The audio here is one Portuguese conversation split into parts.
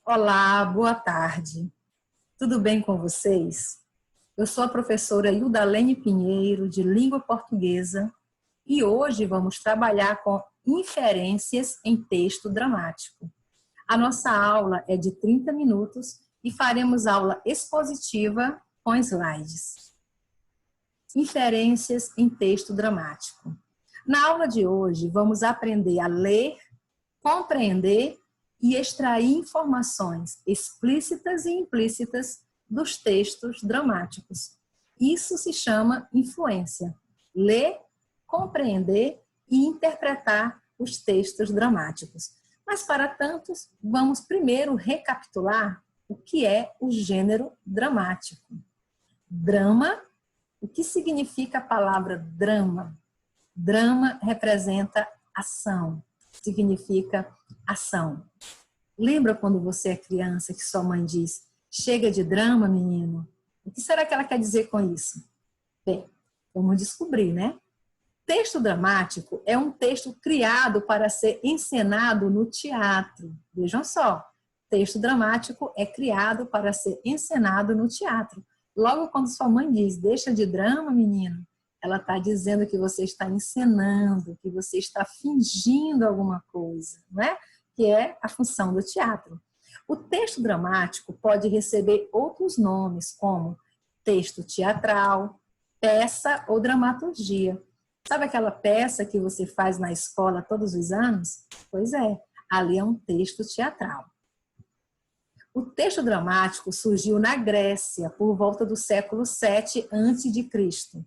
Olá, boa tarde. Tudo bem com vocês? Eu sou a professora Ildalene Pinheiro, de Língua Portuguesa, e hoje vamos trabalhar com inferências em texto dramático. A nossa aula é de 30 minutos e faremos aula expositiva com slides. Inferências em texto dramático. Na aula de hoje, vamos aprender a ler, compreender e extrair informações explícitas e implícitas dos textos dramáticos. Isso se chama influência. Ler, compreender e interpretar os textos dramáticos. Mas, para tantos, vamos primeiro recapitular o que é o gênero dramático. Drama, o que significa a palavra drama? Drama representa ação, significa ação. Lembra quando você é criança que sua mãe diz: chega de drama, menino? O que será que ela quer dizer com isso? Bem, vamos descobrir, né? Texto dramático é um texto criado para ser encenado no teatro. Vejam só, texto dramático é criado para ser encenado no teatro. Logo quando sua mãe diz: deixa de drama, menino, ela está dizendo que você está encenando, que você está fingindo alguma coisa, não é? Que é a função do teatro. O texto dramático pode receber outros nomes, como texto teatral, peça ou dramaturgia. Sabe aquela peça que você faz na escola todos os anos? Pois é, ali é um texto teatral. O texto dramático surgiu na Grécia por volta do século 7 a.C.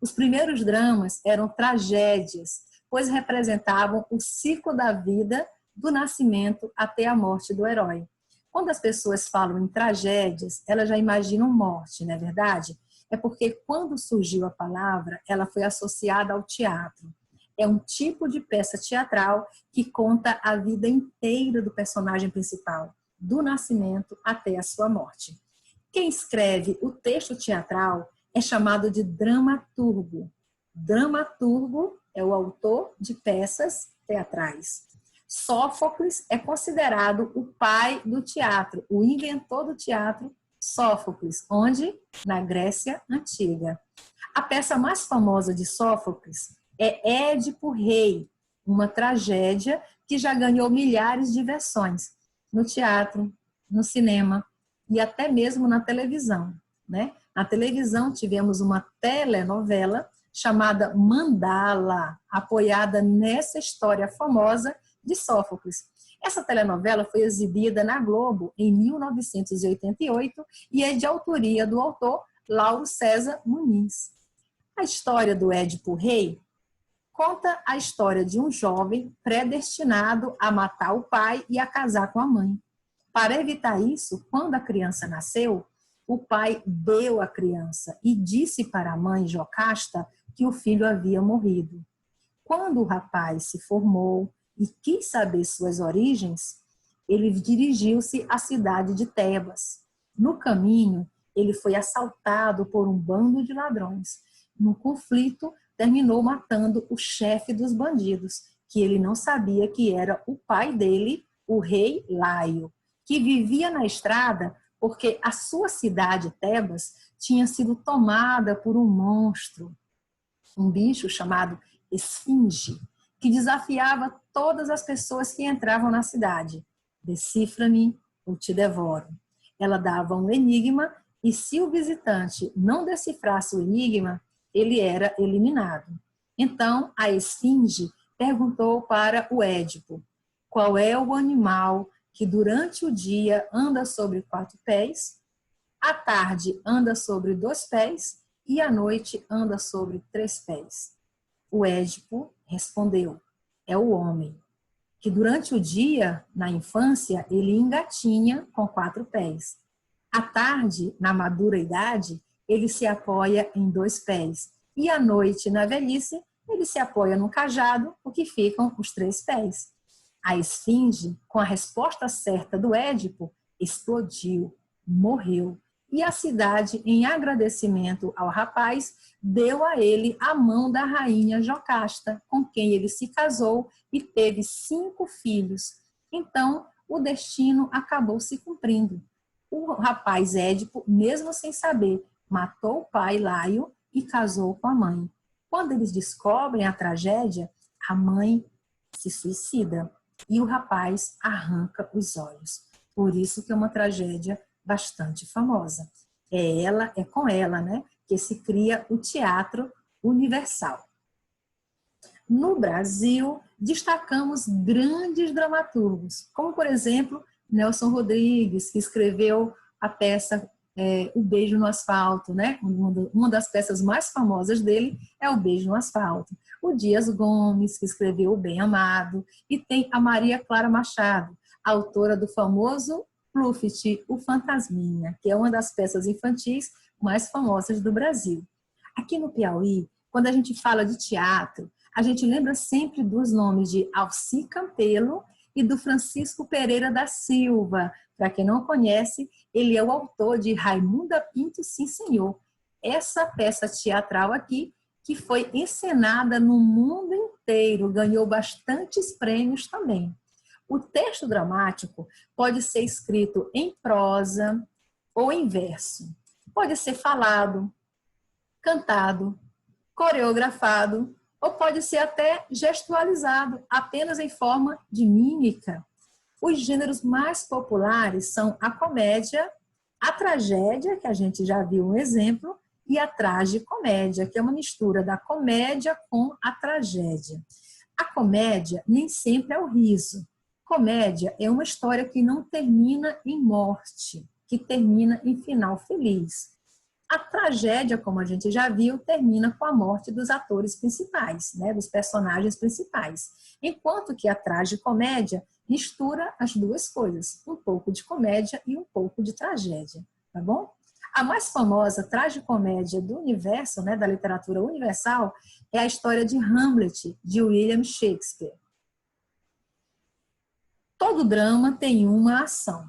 Os primeiros dramas eram tragédias, pois representavam o ciclo da vida do nascimento até a morte do herói. Quando as pessoas falam em tragédias, elas já imaginam morte, não é verdade? É porque quando surgiu a palavra, ela foi associada ao teatro. É um tipo de peça teatral que conta a vida inteira do personagem principal, do nascimento até a sua morte. Quem escreve o texto teatral é chamado de dramaturgo. Dramaturgo é o autor de peças teatrais. Sófocles é considerado o pai do teatro, o inventor do teatro, Sófocles, onde? Na Grécia Antiga. A peça mais famosa de Sófocles é Édipo Rei, uma tragédia que já ganhou milhares de versões no teatro, no cinema e até mesmo na televisão, né? Na televisão tivemos uma telenovela chamada Mandala, apoiada nessa história famosa de Sófocles. Essa telenovela foi exibida na Globo em 1988 e é de autoria do autor Lauro César Muniz. A história do Édipo Rei conta a história de um jovem predestinado a matar o pai e a casar com a mãe. Para evitar isso, quando a criança nasceu, o pai deu a criança e disse para a mãe Jocasta que o filho havia morrido. Quando o rapaz se formou e quis saber suas origens, ele dirigiu-se à cidade de Tebas. No caminho, ele foi assaltado por um bando de ladrões. No conflito, terminou matando o chefe dos bandidos, que ele não sabia que era o pai dele, o rei Laio, que vivia na estrada porque a sua cidade, Tebas, tinha sido tomada por um monstro, um bicho chamado Esfinge, que desafiava todas as pessoas que entravam na cidade. Decifra-me ou te devoro. Ela dava um enigma e se o visitante não decifrasse o enigma, ele era eliminado. Então, a Esfinge perguntou para o Édipo: qual é o animal que durante o dia anda sobre 4 pés, à tarde anda sobre 2 pés e à noite anda sobre 3 pés? O Édipo respondeu: é o homem, que durante o dia, na infância, ele engatinha com 4 pés. À tarde, na madura idade, ele se apoia em 2 pés. E à noite, na velhice, ele se apoia no cajado, o que ficam os 3 pés. A Esfinge, com a resposta certa do Édipo, explodiu, morreu. E a cidade, em agradecimento ao rapaz, deu a ele a mão da rainha Jocasta, com quem ele se casou e teve 5 filhos. Então, o destino acabou se cumprindo. O rapaz Édipo, mesmo sem saber, matou o pai Laio e casou com a mãe. Quando eles descobrem a tragédia, a mãe se suicida e o rapaz arranca os olhos. Por isso que é uma tragédia bastante famosa. É com ela, né, que se cria o teatro universal. No Brasil, destacamos grandes dramaturgos, como, por exemplo, Nelson Rodrigues, que escreveu a peça O Beijo no Asfalto, né? Uma das peças mais famosas dele é O Beijo no Asfalto. O Dias Gomes, que escreveu O Bem Amado, e tem a Maria Clara Machado, autora do famoso Pluft, O Fantasminha, que é uma das peças infantis mais famosas do Brasil. Aqui no Piauí, quando a gente fala de teatro, a gente lembra sempre dos nomes de Alci Campelo e do Francisco Pereira da Silva. Para quem não conhece, ele é o autor de Raimunda Pinto, Sim Senhor. Essa peça teatral aqui, que foi encenada no mundo inteiro, ganhou bastantes prêmios também. O texto dramático pode ser escrito em prosa ou em verso. Pode ser falado, cantado, coreografado, ou pode ser até gestualizado, apenas em forma de mímica. Os gêneros mais populares são a comédia, a tragédia, que a gente já viu um exemplo, e a tragicomédia, que é uma mistura da comédia com a tragédia. A comédia nem sempre é o riso. Comédia é uma história que não termina em morte, que termina em final feliz. A tragédia, como a gente já viu, termina com a morte dos atores principais, né, dos personagens principais. Enquanto que a tragicomédia mistura as duas coisas, um pouco de comédia e um pouco de tragédia, tá bom? A mais famosa tragicomédia do universo, né, da literatura universal, é a história de Hamlet, de William Shakespeare. Todo drama tem uma ação,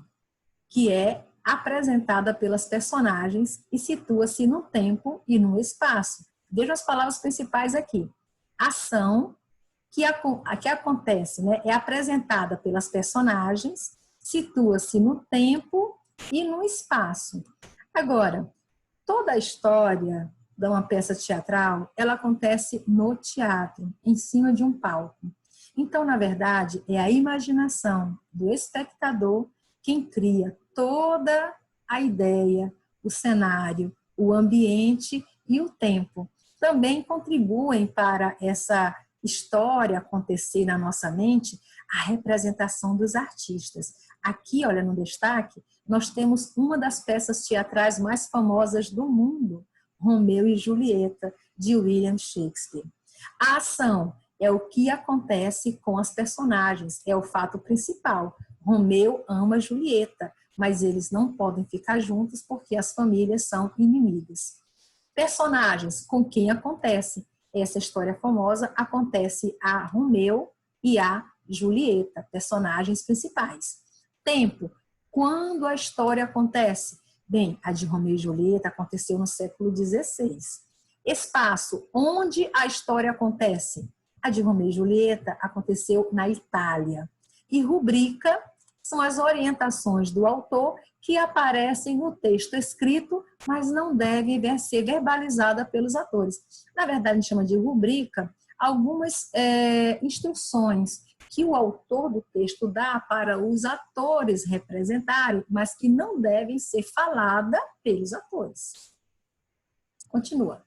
que é apresentada pelas personagens e situa-se no tempo e no espaço. Vejam as palavras principais aqui. Ação que acontece, né, é apresentada pelas personagens, situa-se no tempo e no espaço. Agora, toda a história de uma peça teatral, ela acontece no teatro, em cima de um palco. Então, na verdade, é a imaginação do espectador quem cria toda a ideia, o cenário, o ambiente e o tempo. Também contribuem para essa história acontecer na nossa mente a representação dos artistas. Aqui, olha, no destaque, nós temos uma das peças teatrais mais famosas do mundo, Romeu e Julieta, de William Shakespeare. A ação é o que acontece com as personagens, é o fato principal. Romeu ama Julieta, mas eles não podem ficar juntos porque as famílias são inimigas. Personagens com quem acontece. Essa história famosa acontece a Romeu e a Julieta, personagens principais. Tempo. Quando a história acontece? Bem, a de Romeu e Julieta aconteceu no século XVI. Espaço. Onde a história acontece? A de Romeu e Julieta aconteceu na Itália. E rubrica são as orientações do autor que aparecem no texto escrito, mas não devem ser verbalizadas pelos atores. Na verdade, a gente chama de rubrica algumas instruções que o autor do texto dá para os atores representarem, mas que não devem ser faladas pelos atores. Continua.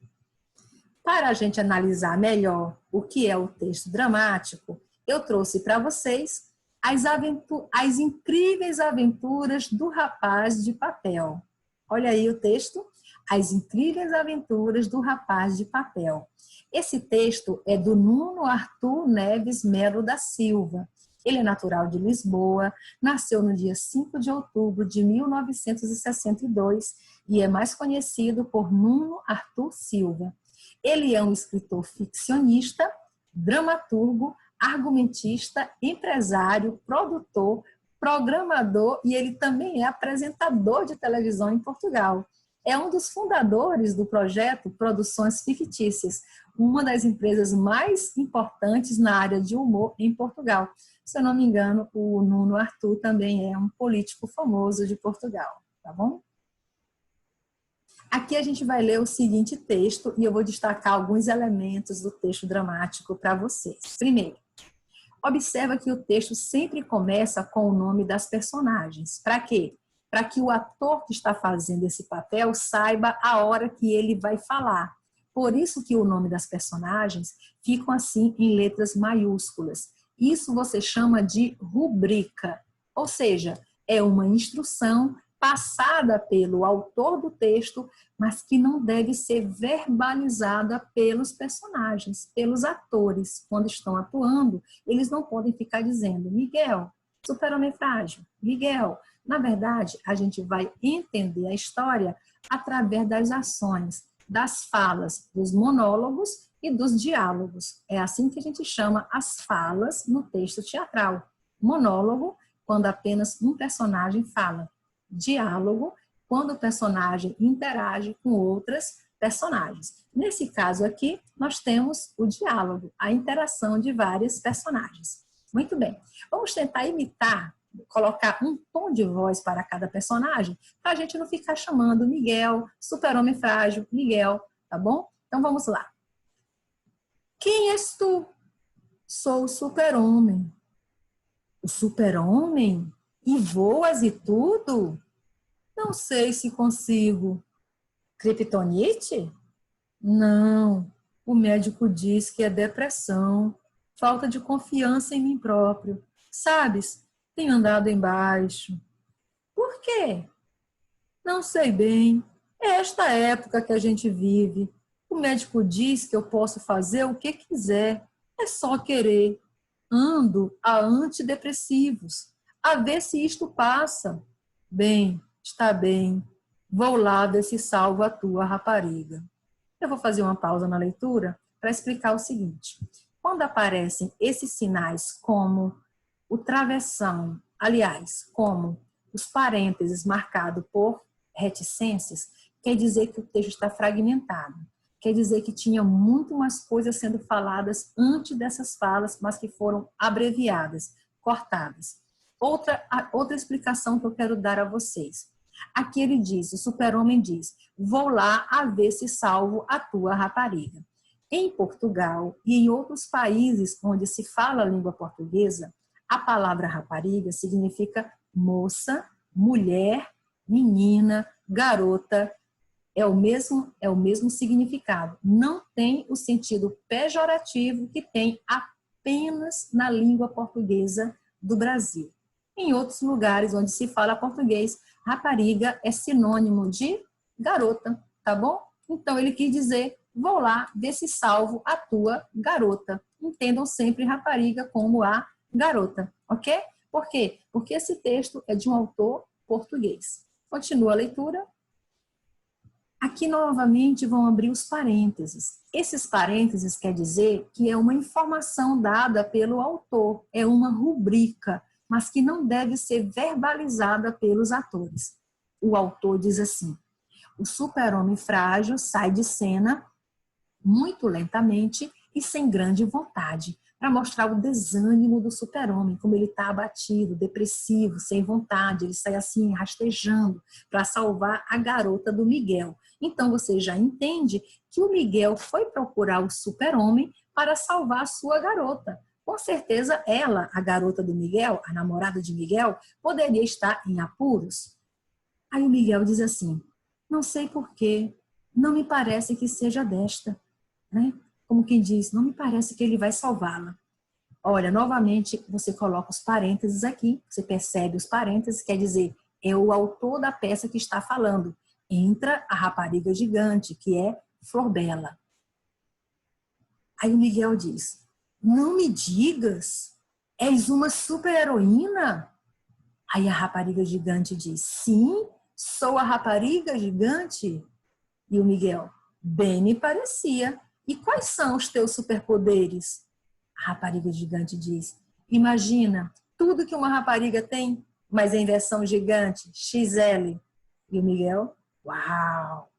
Para a gente analisar melhor o que é o texto dramático, eu trouxe para vocês as incríveis aventuras do rapaz de papel. Olha aí o texto, As Incríveis Aventuras do Rapaz de Papel. Esse texto é do Nuno Arthur Neves Melo da Silva. Ele é natural de Lisboa, nasceu no dia 5 de outubro de 1962 e é mais conhecido por Nuno Arthur Silva. Ele é um escritor ficcionista, dramaturgo, argumentista, empresário, produtor, programador e ele também é apresentador de televisão em Portugal. É um dos fundadores do projeto Produções Fictícias, uma das empresas mais importantes na área de humor em Portugal. Se eu não me engano, o Nuno Arthur também é um político famoso de Portugal, tá bom? Aqui a gente vai ler o seguinte texto e eu vou destacar alguns elementos do texto dramático para vocês. Primeiro, observa que o texto sempre começa com o nome das personagens. Para quê? Para que o ator que está fazendo esse papel saiba a hora que ele vai falar. Por isso que o nome das personagens ficam assim em letras maiúsculas. Isso você chama de rubrica, ou seja, é uma instrução passada pelo autor do texto, mas que não deve ser verbalizada pelos personagens, pelos atores. Quando estão atuando, eles não podem ficar dizendo Miguel, super-homem frágil, Miguel. Na verdade, a gente vai entender a história através das ações, das falas, dos monólogos e dos diálogos. É assim que a gente chama as falas no texto teatral. Monólogo, quando apenas um personagem fala. Diálogo, quando o personagem interage com outras personagens. Nesse caso aqui, nós temos o diálogo, a interação de vários personagens. Muito bem, vamos tentar imitar, colocar um tom de voz para cada personagem, para a gente não ficar chamando Miguel, super-homem frágil, Miguel, tá bom? Então vamos lá. Quem és tu? Sou o super-homem. O super-homem? E voas e tudo? Não sei se consigo. Kryptonite? Não. O médico diz que é depressão, falta de confiança em mim próprio. Sabes, tenho andado embaixo. Por quê? Não sei bem. É esta época que a gente vive. O médico diz que eu posso fazer o que quiser. É só querer. Ando a antidepressivos. A ver se isto passa. Bem, está bem. Vou lá ver se salvo a tua rapariga. Eu vou fazer uma pausa na leitura para explicar o seguinte. Quando aparecem esses sinais como o travessão, aliás, como os parênteses marcados por reticências, quer dizer que o texto está fragmentado. Quer dizer que tinha muito mais coisas sendo faladas antes dessas falas, mas que foram abreviadas, cortadas. Outra explicação que eu quero dar a vocês. Aqui ele diz, o super-homem diz, vou lá a ver se salvo a tua rapariga. Em Portugal e em outros países onde se fala a língua portuguesa, a palavra rapariga significa moça, mulher, menina, garota. É o mesmo significado. Não tem o sentido pejorativo que tem apenas na língua portuguesa do Brasil. Em outros lugares onde se fala português, rapariga é sinônimo de garota, tá bom? Então ele quis dizer, vou lá ver se salvo a tua garota. Entendam sempre rapariga como a garota, ok? Por quê? Porque esse texto é de um autor português. Continua a leitura. Aqui novamente vão abrir os parênteses. Esses parênteses quer dizer que é uma informação dada pelo autor, é uma rubrica, mas que não deve ser verbalizada pelos atores. O autor diz assim, o super-homem frágil sai de cena muito lentamente e sem grande vontade, para mostrar o desânimo do super-homem, como ele está abatido, depressivo, sem vontade, ele sai assim rastejando para salvar a garota do Miguel. Então você já entende que o Miguel foi procurar o super-homem para salvar a sua garota. Com certeza ela, a garota do Miguel, a namorada de Miguel, poderia estar em apuros. Aí o Miguel diz assim, não sei porquê, não me parece que seja desta, né? Como quem diz, não me parece que ele vai salvá-la. Olha, novamente, você coloca os parênteses aqui, você percebe os parênteses, quer dizer, é o autor da peça que está falando. Entra a rapariga gigante, que é Florbela. Aí o Miguel diz, não me digas, és uma super-heroína? Aí a rapariga gigante diz, sim, sou a rapariga gigante. E o Miguel, bem me parecia. E quais são os teus superpoderes? A rapariga gigante diz, imagina, tudo que uma rapariga tem, mas em versão gigante, XL. E o Miguel, uau!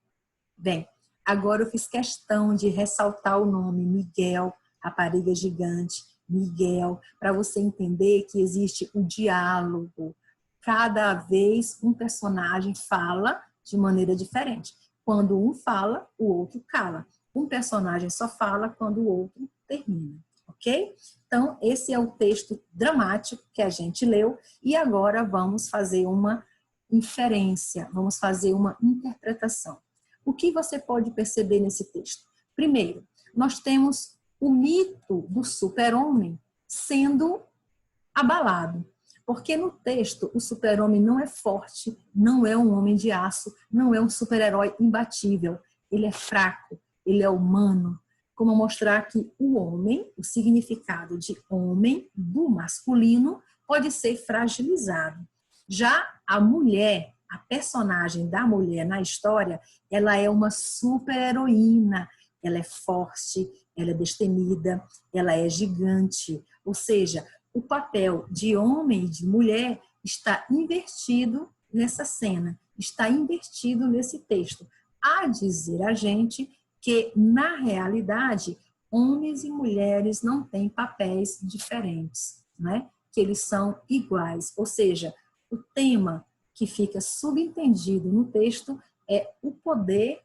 Bem, agora eu fiz questão de ressaltar o nome Miguel, rapariga gigante, Miguel, para você entender que existe o diálogo. Cada vez um personagem fala de maneira diferente. Quando um fala, o outro cala. Um personagem só fala quando o outro termina, ok? Então, esse é o texto dramático que a gente leu e agora vamos fazer uma inferência, vamos fazer uma interpretação. O que você pode perceber nesse texto? Primeiro, nós temos o mito do super-homem sendo abalado. Porque no texto o super-homem não é forte, não é um homem de aço, não é um super-herói imbatível. Ele é fraco, ele é humano. Como mostrar que o homem, o significado de homem, do masculino, pode ser fragilizado. Já a mulher, a personagem da mulher na história, ela é uma super-heroína. Ela é forte, ela é destemida, ela é gigante. Ou seja, o papel de homem e de mulher está invertido nessa cena, está invertido nesse texto, a dizer a gente que, na realidade, homens e mulheres não têm papéis diferentes, né? Que eles são iguais. Ou seja, o tema que fica subentendido no texto é o poder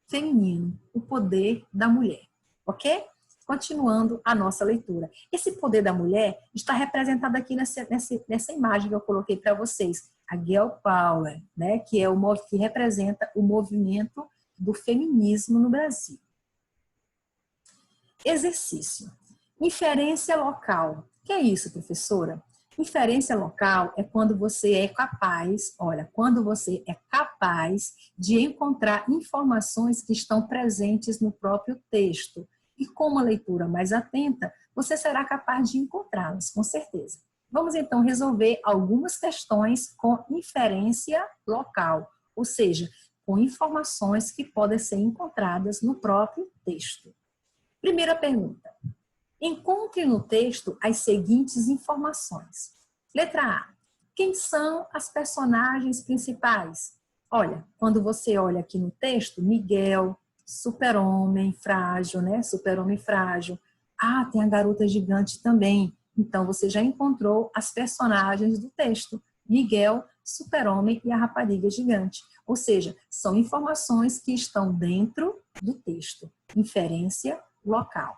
feminino, o poder da mulher, ok? Continuando a nossa leitura. Esse poder da mulher está representado aqui nessa imagem que eu coloquei para vocês, a Girl Power, né? Que representa o movimento do feminismo no Brasil. Exercício. Inferência local. O que é isso, professora? Inferência local é quando você é capaz, quando você é capaz de encontrar informações que estão presentes no próprio texto. E com uma leitura mais atenta, você será capaz de encontrá-las, com certeza. Vamos então resolver algumas questões com inferência local, ou seja, com informações que podem ser encontradas no próprio texto. Primeira pergunta. Encontre no texto as seguintes informações. Letra A. Quem são as personagens principais? Olha, quando você olha aqui no texto, Miguel, super-homem frágil, né? Super-homem frágil. Ah, tem a garota gigante também. Então, você já encontrou as personagens do texto. Miguel, super-homem e a rapariga gigante. Ou seja, são informações que estão dentro do texto. Inferência local.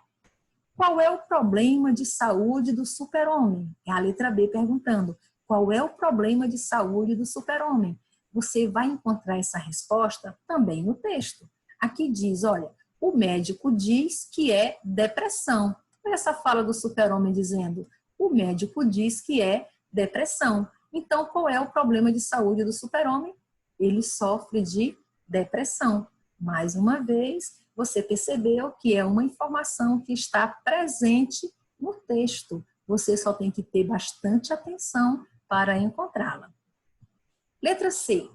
Qual é o problema de saúde do super-homem? É a letra B perguntando. Qual é o problema de saúde do super-homem? Você vai encontrar essa resposta também no texto. Aqui diz, olha, o médico diz que é depressão. Essa fala do super-homem dizendo, o médico diz que é depressão. Então, qual é o problema de saúde do super-homem? Ele sofre de depressão. Mais uma vez, você percebeu que é uma informação que está presente no texto. Você só tem que ter bastante atenção para encontrá-la. Letra C.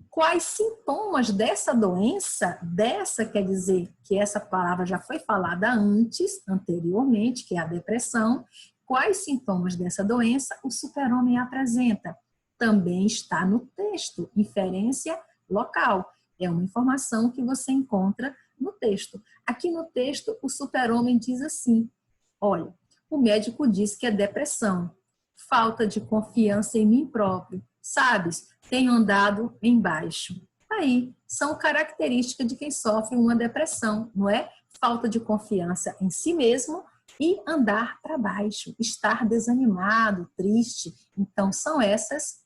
Quais sintomas dessa doença, quer dizer que essa palavra já foi falada anteriormente, que é a depressão, quais sintomas dessa doença o super-homem apresenta? Também está no texto, inferência local. É uma informação que você encontra no texto. Aqui no texto, o super-homem diz assim, olha, o médico diz que é depressão, falta de confiança em mim próprio, sabes, tenho andado embaixo. Aí, são características de quem sofre uma depressão, não é? Falta de confiança em si mesmo e andar para baixo, estar desanimado, triste. Então, são essas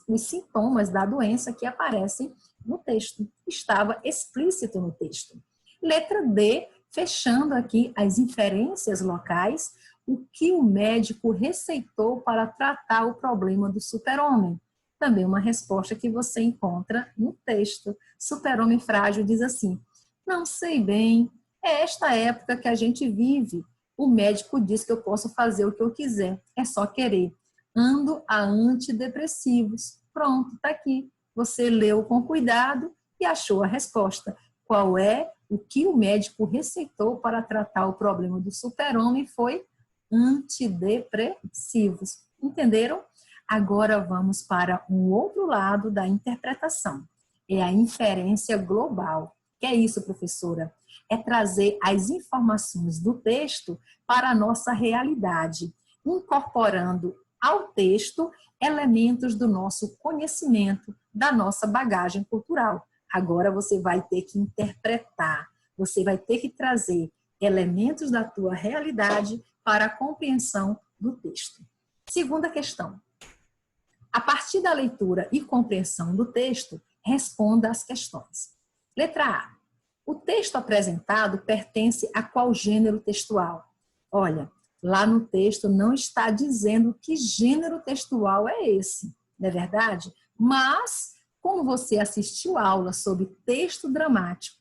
os sintomas da doença que aparecem no texto. Estava explícito no texto. Letra D, fechando aqui as inferências locais, o que o médico receitou para tratar o problema do super-homem? Também uma resposta que você encontra no texto. Super-homem frágil diz assim, não sei bem, é esta época que a gente vive. O médico diz que eu posso fazer o que eu quiser, é só querer. Ando a antidepressivos. Pronto, está aqui. Você leu com cuidado e achou a resposta. Qual é o que o médico receitou para tratar o problema do super-homem? Foi antidepressivos. Entenderam? Agora vamos para um outro lado da interpretação. É a inferência global. Que é isso, professora? É trazer as informações do texto para a nossa realidade, incorporando ao texto elementos do nosso conhecimento, da nossa bagagem cultural. Agora você vai ter que interpretar, você vai ter que trazer elementos da tua realidade para a compreensão do texto. Segunda questão. A partir da leitura e compreensão do texto, responda às questões. Letra A. O texto apresentado pertence a qual gênero textual? Olha, lá no texto não está dizendo que gênero textual é esse, não é verdade? Mas, como você assistiu a aula sobre texto dramático,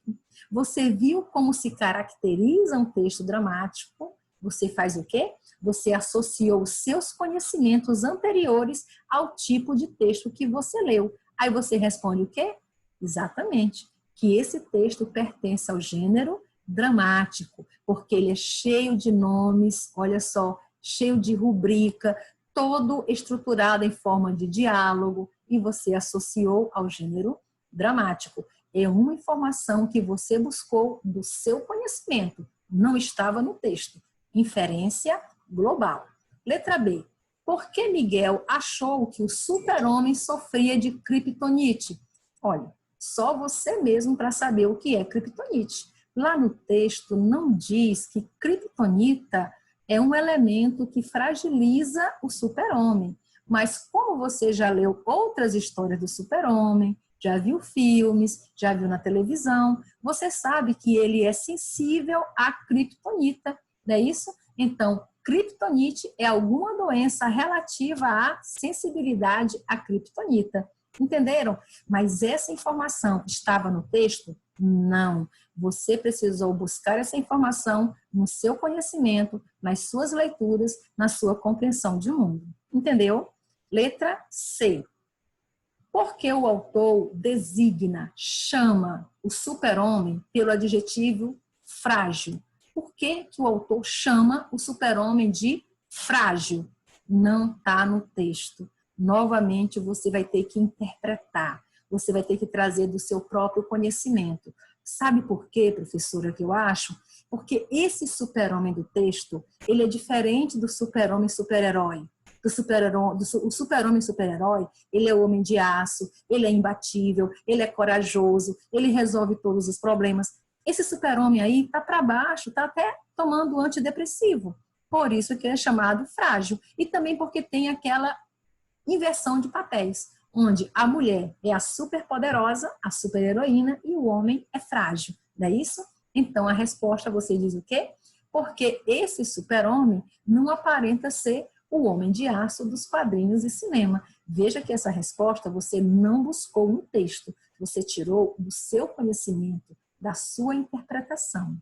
você viu como se caracteriza um texto dramático, você faz o quê? Você associou os seus conhecimentos anteriores ao tipo de texto que você leu. Aí você responde o quê? Exatamente, que esse texto pertence ao gênero dramático, porque ele é cheio de nomes, olha só, cheio de rubrica, todo estruturado em forma de diálogo, e você associou ao gênero dramático. É uma informação que você buscou do seu conhecimento, não estava no texto. Inferência global. Letra B. Por que Miguel achou que o super-homem sofria de criptonite? Olha, só você mesmo para saber o que é criptonite. Lá no texto não diz que criptonita é um elemento que fragiliza o super-homem. Mas como você já leu outras histórias do super-homem, já viu filmes, já viu na televisão, você sabe que ele é sensível à criptonita, não é isso? Então, criptonite é alguma doença relativa à sensibilidade à criptonita. Entenderam? Mas essa informação estava no texto? Não. Você precisou buscar essa informação no seu conhecimento, nas suas leituras, na sua compreensão de mundo. Entendeu? Letra C. Por que o autor designa, chama o super-homem pelo adjetivo frágil? Por que o autor chama o super-homem de frágil? Não está no texto. Novamente, você vai ter que interpretar. Você vai ter que trazer do seu próprio conhecimento. Sabe por quê, professora, que eu acho? Porque esse super-homem do texto, ele é diferente do super-homem super-herói. O super-homem super-herói, ele é o homem de aço, ele é imbatível, ele é corajoso, ele resolve todos os problemas. Esse super-homem aí está para baixo, está até tomando antidepressivo. Por isso que é chamado frágil. E também porque tem aquela inversão de papéis, onde a mulher é a superpoderosa, a super-heroína, e o homem é frágil. Não é isso? Então, a resposta você diz o quê? Porque esse super-homem não aparenta ser o homem de aço dos quadrinhos e cinema. Veja que essa resposta você não buscou no texto, você tirou do seu conhecimento, da sua interpretação.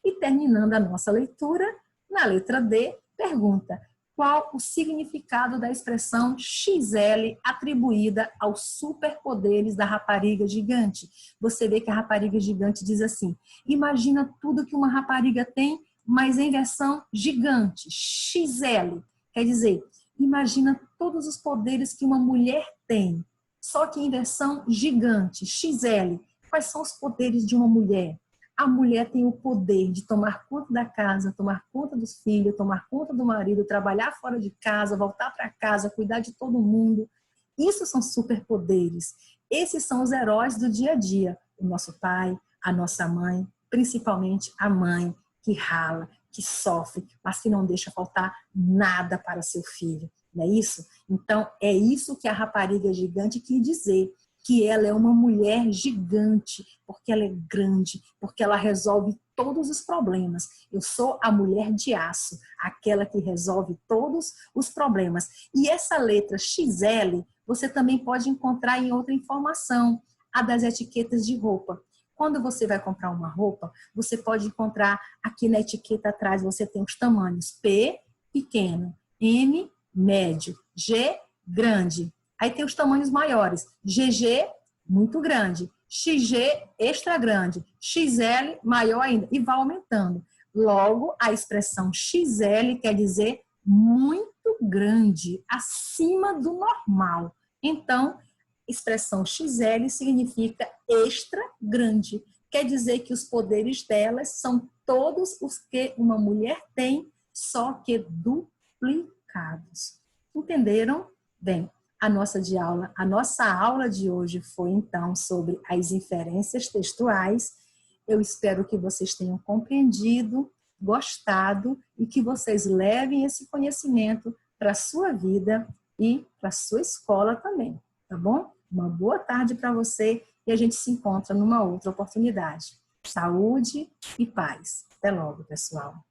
E terminando a nossa leitura, na letra D, pergunta: qual o significado da expressão XL atribuída aos superpoderes da rapariga gigante? Você vê que a rapariga gigante diz assim: imagina tudo que uma rapariga tem, mas em versão gigante, XL. Quer dizer, imagina todos os poderes que uma mulher tem, só que em versão gigante, XL. Quais são os poderes de uma mulher? A mulher tem o poder de tomar conta da casa, tomar conta dos filhos, tomar conta do marido, trabalhar fora de casa, voltar para casa, cuidar de todo mundo. Isso são superpoderes. Esses são os heróis do dia a dia. O nosso pai, a nossa mãe, principalmente a mãe que rala, que sofre, mas que não deixa faltar nada para seu filho. Não é isso? Então, é isso que a rapariga gigante quis dizer, que ela é uma mulher gigante, porque ela é grande, porque ela resolve todos os problemas. Eu sou a mulher de aço, aquela que resolve todos os problemas. E essa letra XL, você também pode encontrar em outra informação, a das etiquetas de roupa. Quando você vai comprar uma roupa, você pode encontrar aqui na etiqueta atrás, você tem os tamanhos P, pequeno, M, médio, G, grande. Aí tem os tamanhos maiores, GG, muito grande, XG, extra grande, XL, maior ainda, e vai aumentando. Logo, a expressão XL quer dizer muito grande, acima do normal. Então, expressão XL significa extra grande, quer dizer que os poderes delas são todos os que uma mulher tem, só que duplicados. Entenderam? Bem, a nossa aula de hoje foi então sobre as inferências textuais. Eu espero que vocês tenham compreendido, gostado e que vocês levem esse conhecimento para a sua vida e para a sua escola também, tá bom? Uma boa tarde para você e a gente se encontra numa outra oportunidade. Saúde e paz. Até logo, pessoal.